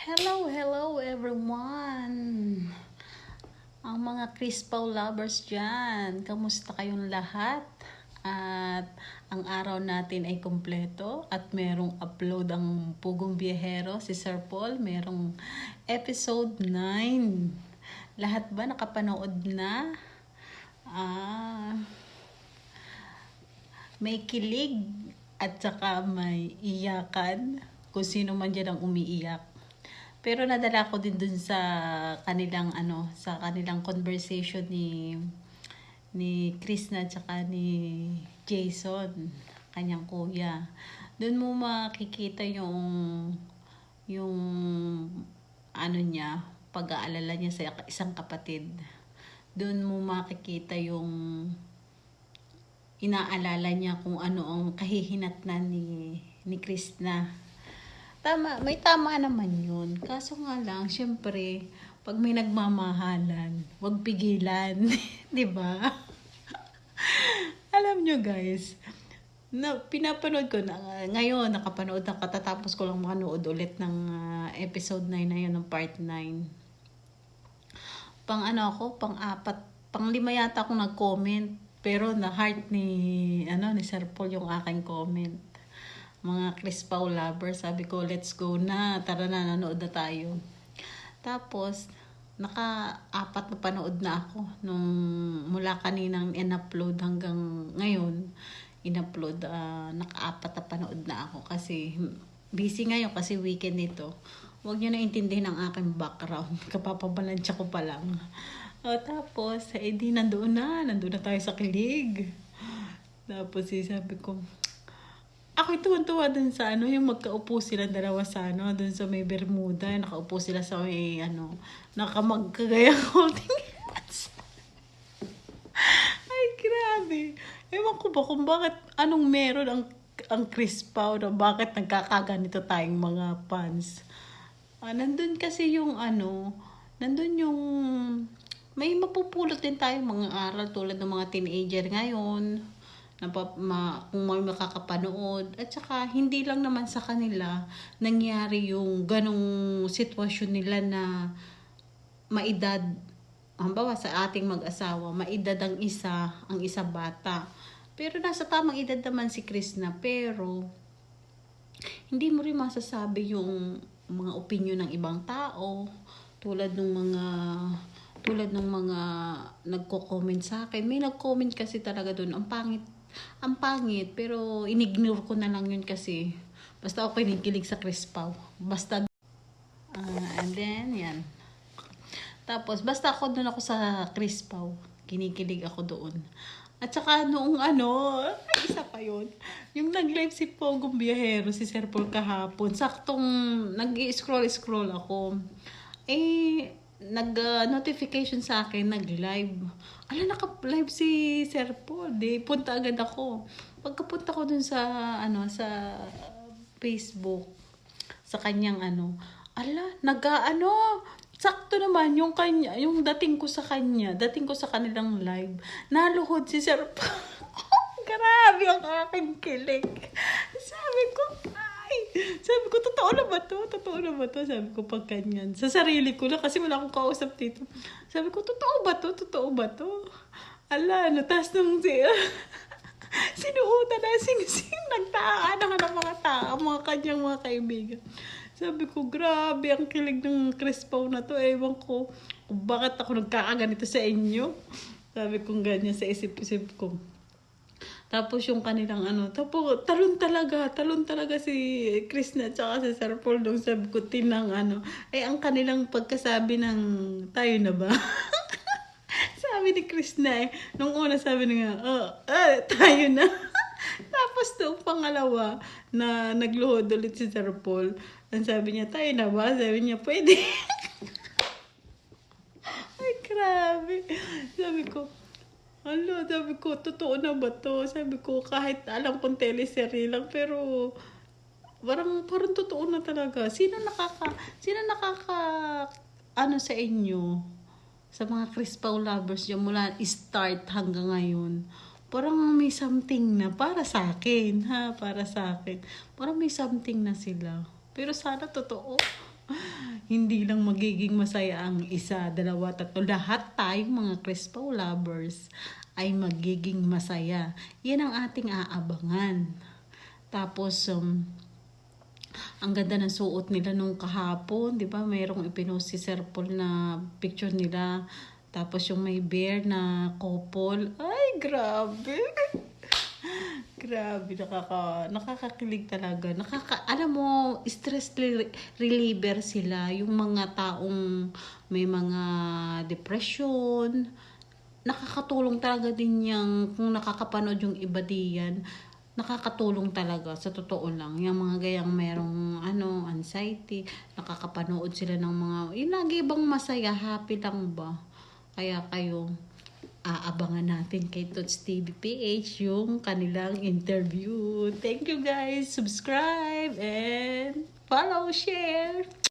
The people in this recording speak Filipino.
Hello everyone! Ang mga Chris Pau lovers dyan, kamusta kayong lahat? At ang araw natin ay kumpleto at merong upload ang Pugong Biyahero, si Sir Paul, merong episode 9. Lahat ba nakapanood na? May kilig at saka may iyakan kung sino man dyan ang umiiyak. Pero nadala ko din dun sa kanilang sa kanilang conversation ni Krishna at saka ni Jason, kanyang kuya. Doon mo makikita yung niya, pag-aalala niya sa isang kapatid. Doon mo makikita yung inaalala niya kung ano ang kahihinatnan ni Krishna. May tama naman yun. Kaso nga lang, syempre, pag may nagmamahalan, wag pigilan. Diba? Alam nyo guys, pinapanood ko na, ngayon, nakapanood na, katatapos ko lang manood ulit ng episode 9 na yun, ng part 9. Pang 4, pang 5 yata akong nag-comment. Pero na-heart ni Sir Paul yung aking comment. Mga Chris Pau lovers, sabi ko, let's go na. Tara na, nanood na tayo. Tapos, naka-4 na panood na ako. Nung mula kaninang in-upload hanggang ngayon, in-upload, naka-4 na panood na ako. Kasi, busy ngayon kasi weekend ito. Huwag nyo na intindihin ang aking background. Kapapabalansya ko pa lang. Tapos, di nandoon na tayo sa kilig. Tapos, sabi ko, ako tuwan-tuwa dun sa yung magkaupo sila dalawa sa dun sa may Bermuda, nakaupo sila sa may nakamagkagayang holding hands. Ay, grabe. Ewan ko ba kung bakit, anong meron ang Chris Pau na bakit nagkakaganito tayong mga fans. Nandun kasi yung nandun yung, may mapupulot din tayong mga aral tulad ng mga teenager ngayon. Kung may makakapanood. At saka, hindi lang naman sa kanila nangyari yung ganong sitwasyon nila na maedad. Halimbawa sa ating mag-asawa, maedad ang isa bata. Pero nasa tamang edad naman si Krishna. Pero, hindi mo rin masasabi yung mga opinion ng ibang tao. Tulad ng mga nagko-comment sa akin. May nag-comment kasi talaga doon. Ang pangit, pero inignore ko na lang yun kasi basta ako kinikilig sa Chris Pau. Basta, and then, yan. Tapos, basta doon ako sa Chris Pau. Kinikilig ako doon. At saka noong isa pa yun. Yung nag-live si Pugong Biyahero, si Sir Paul kahapon. Saktong nag-i-scroll ako. Nag-notification sa akin, nag-live. Naka-live si Sir Paul. Punta agad ako. Pagkapunta ko dun sa Facebook, sa kanyang sakto naman yung dating ko sa kanilang live. Naluhod si Sir Paul. Grabe ang aking kilig. Sabi ko, totoo na ba to? Sabi ko, pag kanyan. Sa sarili ko lang, kasi wala akong kausap dito. Sabi ko, totoo ba to? Taas nung sinuutan na nagtaan ng mga tao, mga kanyang mga kaibigan. Sabi ko, grabe ang kilig ng Chris Pau na to. Ewan ko kung bakit ako nagkakaganito sa inyo. Sabi ko ganyan sa isip-isip ko. Tapos yung kanilang talon talaga si Krishna at saka si Sir Paul nung sabi ko ang kanilang pagkasabi ng tayo na ba? Sabi ni Krishna nung una sabi niya, tayo na. Tapos nung pangalawa na nagluhod ulit si Sir Paul, ang sabi niya, tayo na ba? Sabi niya, pwede. Ay, grabe. Sabi ko, totoo na ba to? Sabi ko, kahit alam kong teleserye lang, pero parang totoo na talaga. Sino nakaka sa inyo? Sa mga Chris Pau lovers dyan, mula start hanggang ngayon. Parang may something na para sa akin. Parang may something na sila. Pero sana totoo. Hindi lang magiging masaya ang isa, dalawa, tatlo. Lahat tayong mga Crispo lovers ay magiging masaya. Yan ang ating aabangan. Tapos, ang ganda ng suot nila nung kahapon, di ba? Mayroong ipinost si Sir Paul na picture nila. Tapos yung may bear na couple. Ay, grabe. Grabe, nakakakilig talaga. Alam mo, reliever sila. Yung mga taong may mga depression. Nakakatulong talaga din yung, kung nakakapanood yung iba diyan, nakakatulong talaga sa totoo lang. Yung mga gayang merong anxiety, nakakapanood sila ng mga, yung lagi bang masaya, happy lang ba? Kaya kayo, aabangan natin kay Tots TV PH yung kanilang interview. Thank you guys. Subscribe and follow, share.